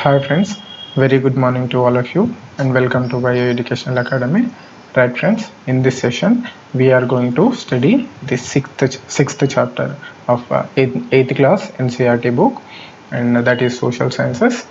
Hi friends, very good morning to all of you and welcome to Bio Educational Academy. Right friends, in this session we are going to study the sixth chapter of 8th class NCERT book, and that is Social Sciences,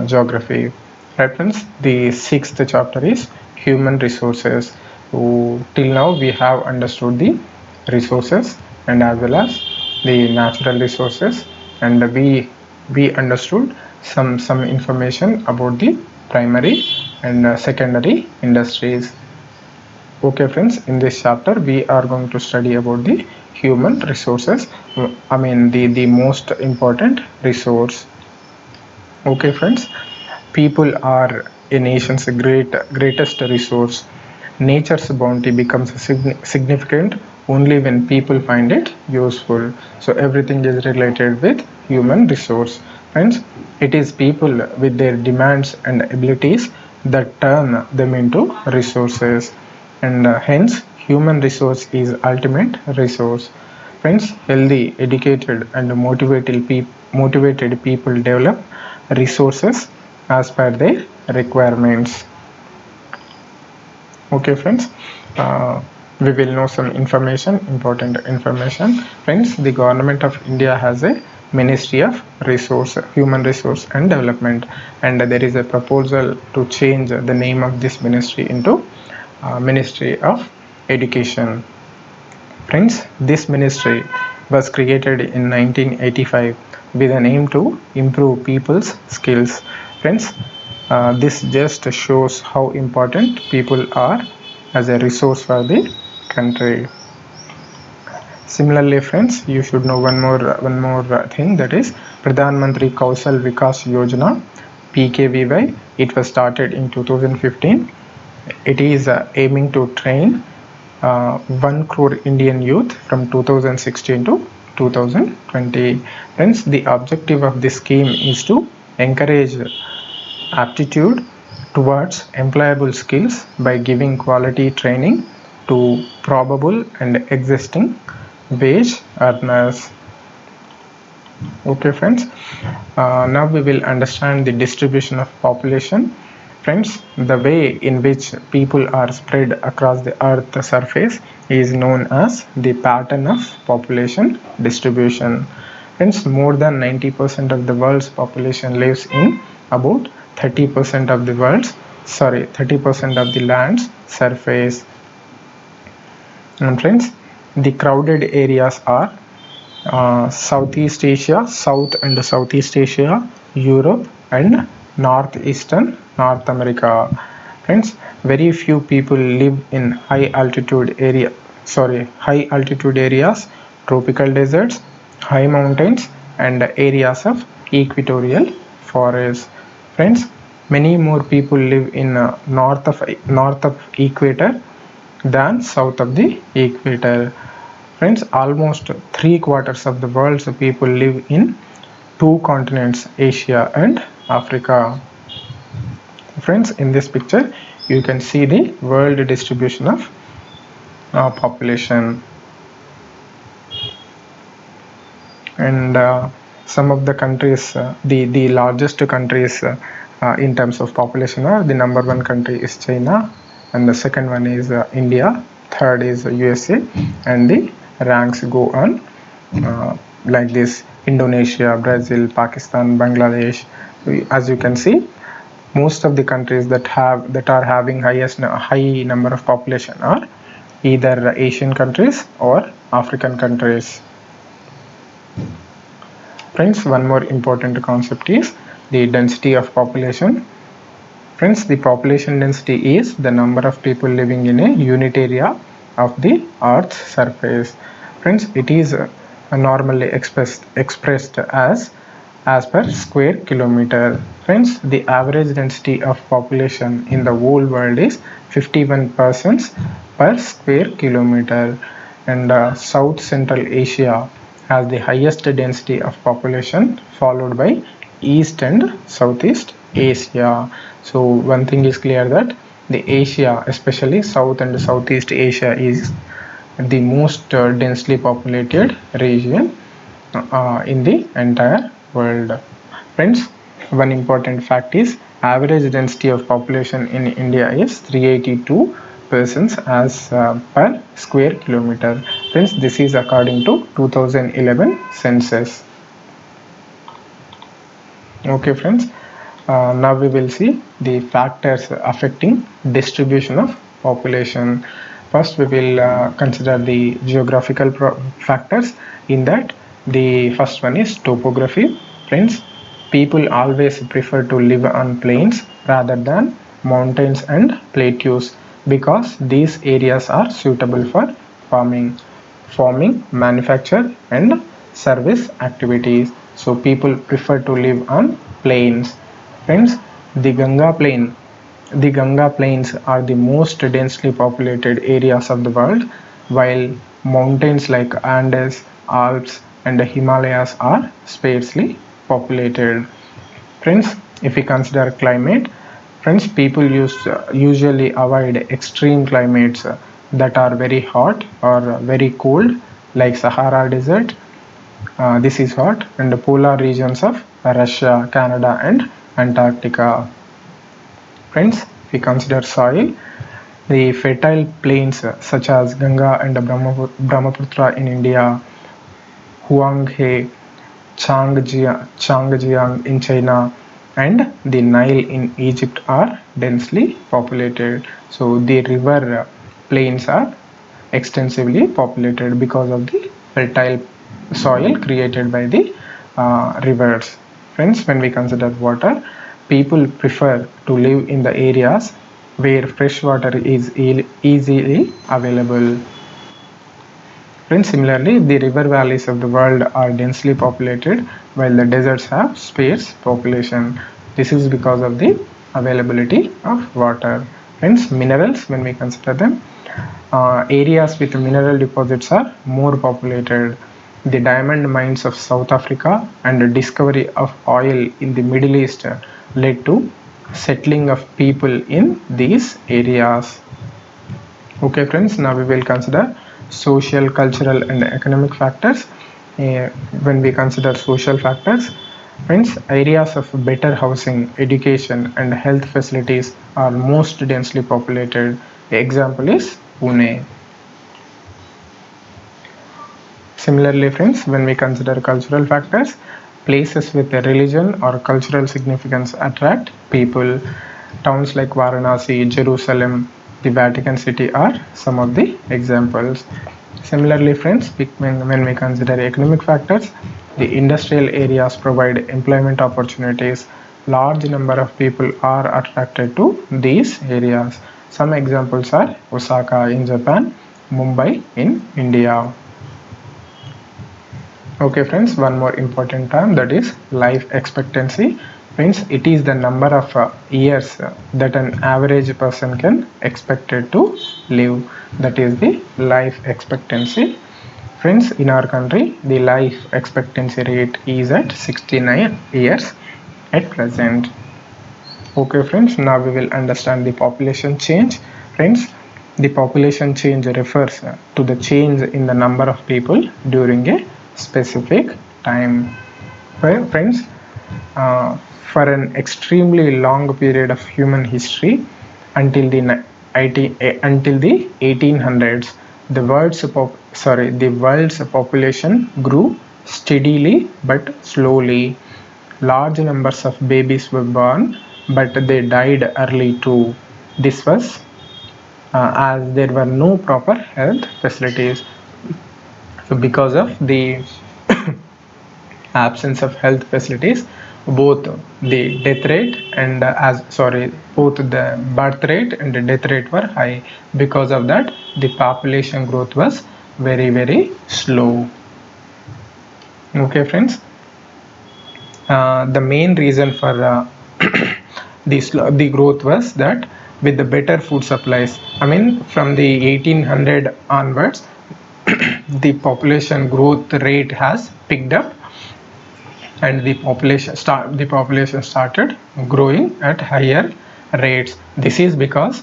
Geography. Right friends, the sixth chapter is Human Resources. So till now we have understood the resources and as well as the natural resources, and we understood some information about the primary and secondary industries. Okay friends, in this chapter we are going to study about the human resources. I mean the most important resource. Okay friends, people are a nation's greatest resource. Nature's bounty becomes significant only when people find it useful. So everything is related with human resource. Friends, it is people with their demands and abilities that turn them into resources, and hence human resource is ultimate resource. Friends, healthy, educated and motivated people develop resources as per their requirements. Okay friends, we will know some important information. Friends, the government of India has a Ministry of Human Resource and Development, and there is a proposal to change the name of this ministry into Ministry of Education. Friends, this ministry was created in 1985 with an aim to improve people's skills. Friends, this just shows how important people are as a resource for the country. Similarly, friends, you should know one more thing, that is Pradhan Mantri Kausal Vikas Yojana, PKVY. It was started in 2015. It is aiming to train 1 crore Indian youth from 2016 to 2020. Friends, the objective of this scheme is to encourage aptitude towards employable skills by giving quality training to probable and existing wage earners. Okay friends, now we will understand the distribution of population. Friends, the way in which people are spread across the earth surface is known as the pattern of population distribution. Friends, more than 90% of the world's population lives in about 30% of the 30% of the land's surface. And friends, the crowded areas are Southeast Asia, South and Southeast Asia, Europe and Northeastern North America. Friends, very few people live in high altitude areas, tropical deserts, high mountains and areas of equatorial forests. Friends, many more people live in north of equator than south of the equator. Friends, almost 3/4 of the world's people live in two continents, Asia and Africa. Friends, in this picture, you can see the world distribution of population. And some of the countries, the largest countries in terms of population are, the number one country is China, and the second one is India, third is USA, and the ranks go on like this: Indonesia, Brazil, Pakistan, Bangladesh. As you can see, most of the countries that are having high number of population are either Asian countries or African countries. Friends, one more important concept is the density of population. Friends, the population density is the number of people living in a unit area of the Earth's surface. Friends, it is normally expressed as per square kilometer. Friends, the average density of population in the whole world is 51 persons per square kilometer, and South Central Asia has the highest density of population, followed by East and Southeast Asia. So one thing is clear, that the Asia, especially South and Southeast Asia, is the most densely populated region in the entire world. Friends, one important fact is average density of population in India is 382 persons as per square kilometer. Friends, this is according to 2011 census. Okay friends, now we will see the factors affecting distribution of population. First we will consider the geographical factors. In that, the first one is topography. Friends, people always prefer to live on plains rather than mountains and plateaus because these areas are suitable for farming, manufacture and service activities. So people prefer to live on plains. Friends, the Ganga plains are the most densely populated areas of the world, while mountains like Andes, Alps and the Himalayas are sparsely populated. Friends, if we consider climate, friends, people usually avoid extreme climates that are very hot or very cold, like Sahara Desert. This is hot, and the polar regions of Russia, Canada and Antarctica. Friends, if we consider soil, the fertile plains such as Ganga and Brahmaputra in India, Huanghe, Changjiang in China and the Nile in Egypt are densely populated. So the river plains are extensively populated because of the fertile soil created by the rivers. Friends, when we consider water, people prefer to live in the areas where fresh water is easily available. Friends, similarly, the river valleys of the world are densely populated while the deserts have sparse population. This is because of the availability of water. Friends, minerals, when we consider them, areas with mineral deposits are more populated. The diamond mines of South Africa and the discovery of oil in the Middle East led to settling of people in these areas. Okay friends, now we will consider social, cultural and economic factors. When we consider social factors, friends, areas of better housing, education and health facilities are most densely populated. The example is Pune. Similarly friends, when we consider cultural factors, places with a religion or cultural significance attract people. Towns like Varanasi, Jerusalem, the Vatican City are some of the examples. Similarly friends, when we consider economic factors, the industrial areas provide employment opportunities. Large number of people are attracted to these areas. Some examples are Osaka in Japan, Mumbai in India. Okay friends, one more important term, that is life expectancy. Friends, it is the number of years that an average person can expected to live. That is the life expectancy. Friends, in our country, the life expectancy rate is at 69 years at present. Okay friends, now we will understand the population change. Friends, the population change refers to the change in the number of people during a specific time. Well, friends, for an extremely long period of human history, until the 1800s, the world's population grew steadily but slowly. Large numbers of babies were born, but they died early too. This was as there were no proper health facilities. So because of the absence of health facilities, both the death rate and both the birth rate and the death rate were high. Because of that, the population growth was very slow. Okay friends, the main reason for the growth was that with the better food supplies, I mean from the 1800 onwards, the population growth rate has picked up and the population started growing at higher rates. This is because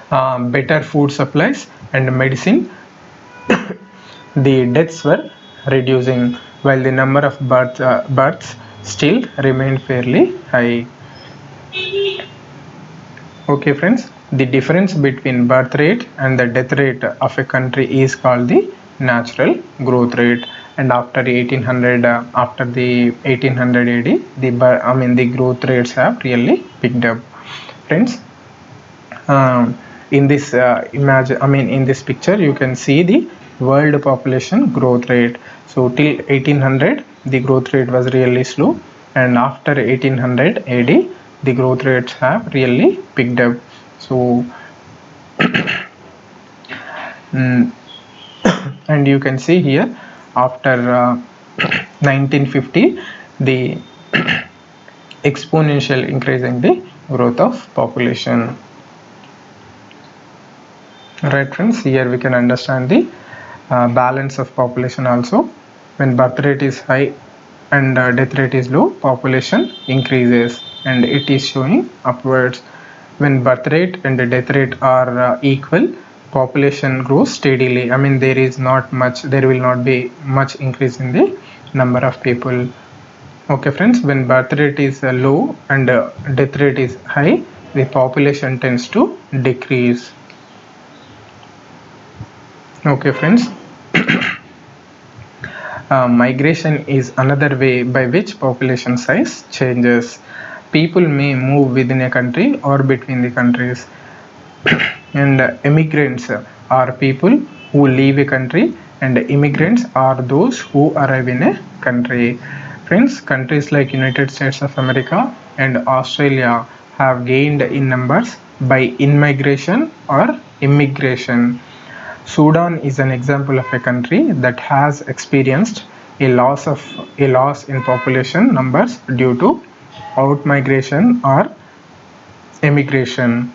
better food supplies and medicine, the deaths were reducing while the number of births still remain fairly high. Okay friends, the difference between birth rate and the death rate of a country is called the natural growth rate. And after 1800, after the 1800 AD, the growth rates have really picked up. Friends, in this in this picture you can see the world population growth rate. So till 1800 the growth rate was really slow, and after 1800 AD the growth rates have really picked up. So and you can see here after 1950 the exponential increase in the growth of population. Right friends, here we can understand the balance of population also. When birth rate is high and death rate is low, population increases and it is showing upwards. When birth rate and the death rate are equal, population grows steadily. There will not be much increase in the number of people. Okay friends, when birth rate is low and death rate is high, the population tends to decrease. Okay friends, migration is another way by which population size changes. People may move within a country or between the countries. And immigrants are people who leave a country, and immigrants are those who arrive in a country. Friends, countries like United States of America and Australia have gained in numbers by immigration or immigration. Sudan is an example of a country that has experienced a loss in population numbers due to outmigration or immigration.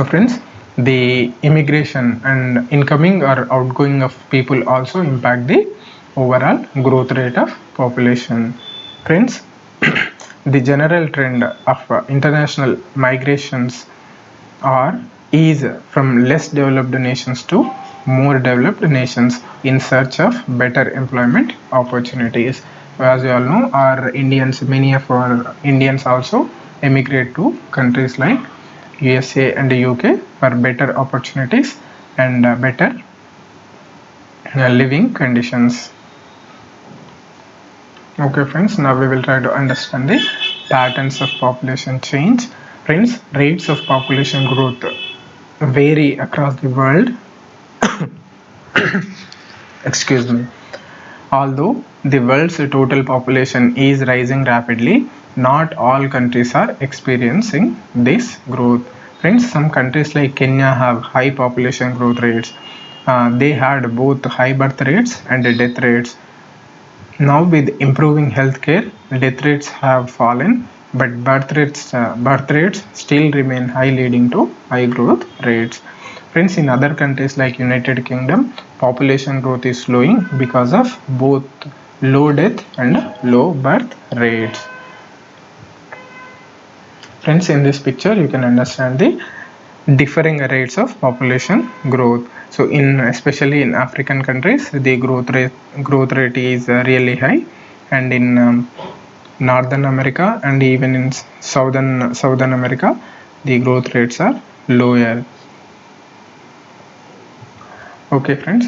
Friends, the immigration and incoming or outgoing of people also impact the overall growth rate of population. Friends, the general trend of international migrations is from less developed nations to more developed nations in search of better employment opportunities. As you all know, many of our Indians also emigrate to countries like USA and UK for better opportunities and better living conditions. Okay friends, now we will try to understand the patterns of population change. Friends, rates of population growth vary across the world. Excuse me. Although the world's total population is rising rapidly, not all countries are experiencing this growth. Friends, some countries like Kenya have high population growth rates. They had both high birth rates and death rates. Now with improving healthcare, death rates have fallen, but birth rates still remain high, leading to high growth rates. Friends, in other countries like United Kingdom, population growth is slowing because of both low death and low birth rates. Friends, in this picture you can understand the differing rates of population growth. So especially in African countries, the growth rate is really high, and in Northern America and even in Southern America, the growth rates are lower. Okay friends,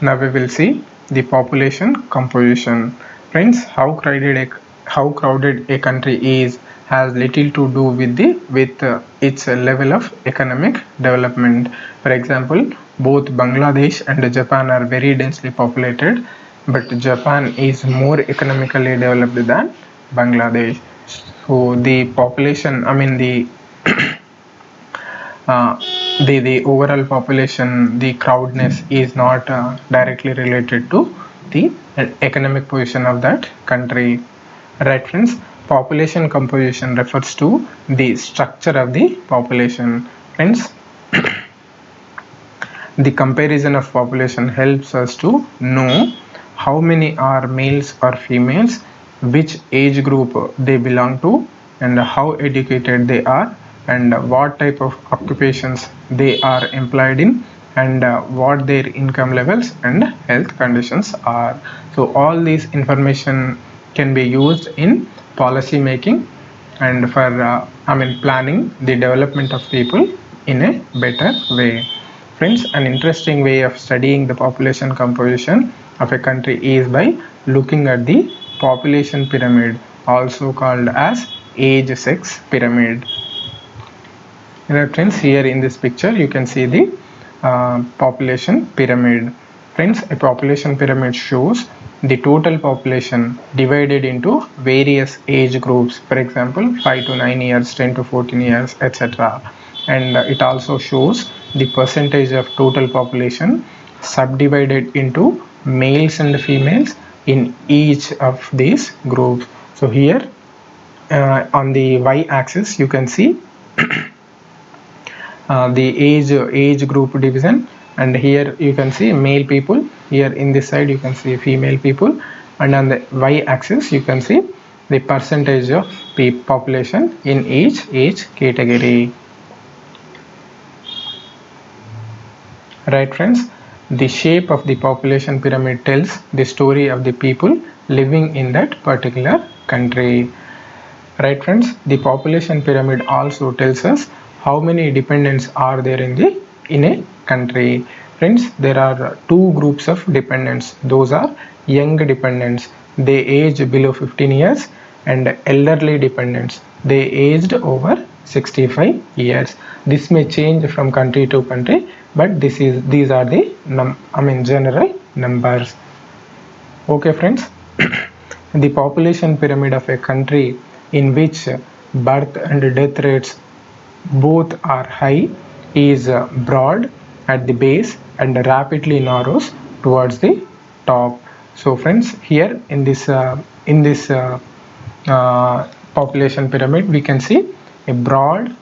now we will see the population composition. Friends, how crowded a country is has little to do with its level of economic development. For example, both Bangladesh and Japan are very densely populated, but Japan is more economically developed than Bangladesh. So the population, the overall population, the crowdness is not directly related to the economic position of that country. Right friends, population composition refers to the structure of the population. Friends, the comparison of population helps us to know how many are males or females, which age group they belong to, and how educated they are, and what type of occupations they are employed in, and what their income levels and health conditions are. So all these information can be used in policy making and for planning the development of people in a better way. Friends, an interesting way of studying the population composition of a country is by looking at the population pyramid, also called as age sex pyramid. Right, friends, here in this picture you can see the population pyramid. Friends, a population pyramid shows the total population divided into various age groups, for example 5 to 9 years, 10 to 14 years, etc. And it also shows the percentage of total population subdivided into males and females in each of these groups. So here on the y-axis you can see the age group division, and here you can see male people, here in this side you can see female people, and on the y-axis you can see the percentage of population in each age category. Right, friends, the shape of the population pyramid tells the story of the people living in that particular country. Right, friends, the population pyramid also tells us how many dependents are there in a country. Friends, there are two groups of dependents. Those are young dependents, they age below 15 years, and elderly dependents, they aged over 65 years. This may change from country to country, but these are the general numbers. Okay, friends, the population pyramid of a country in which birth and death rates both are high is broad at the base and rapidly narrows towards the top. So friends, here in this population pyramid we can see a broad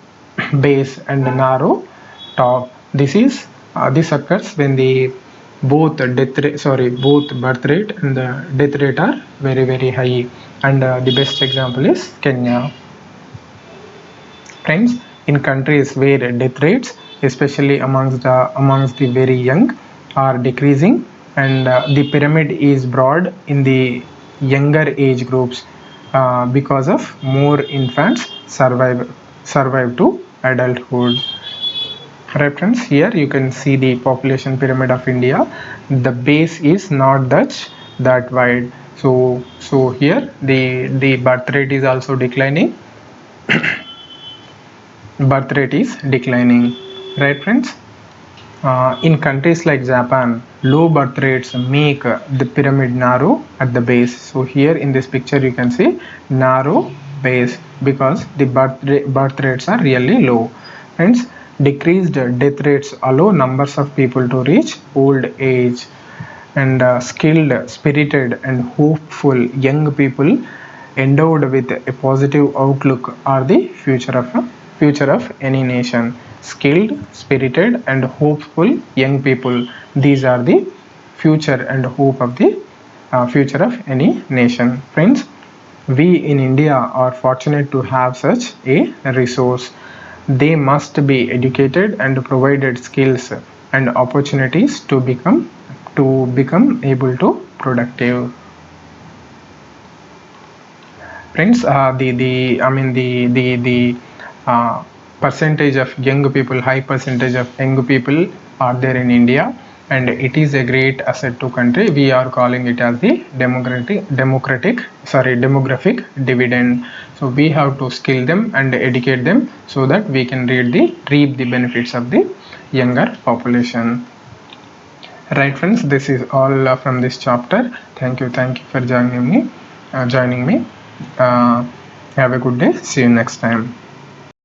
base and a narrow top. This occurs when the both birth rate and the death rate are very, very high, and the best example is Kenya. Friends, in countries where death rates, especially amongst the very young, are decreasing, and the pyramid is broad in the younger age groups because of more infants survive to adulthood. Reference, here you can see the population pyramid of India. The base is not that wide, so here the birth rate is also declining. Birth rate is declining, right, friends? In countries like Japan, low birth rates make the pyramid narrow at the base. So here in this picture you can see narrow base because the birth rates are really low. Friends, decreased death rates allow numbers of people to reach old age, and skilled, spirited and hopeful young people endowed with a positive outlook are the future of any nation. Skilled, spirited and hopeful young people, these are the future and hope of the future of any nation. Friends, we in India are fortunate to have such a resource. They must be educated and provided skills and opportunities to become able to productive. Friends, the percentage of young people, high percentage of young people are there in India, and it is a great asset to country. We are calling it as the demographic dividend. So we have to skill them and educate them so that we can reap the benefits of the younger population. Right, friends, this is all from this chapter. Thank you for joining me. Have a good day. See you next time.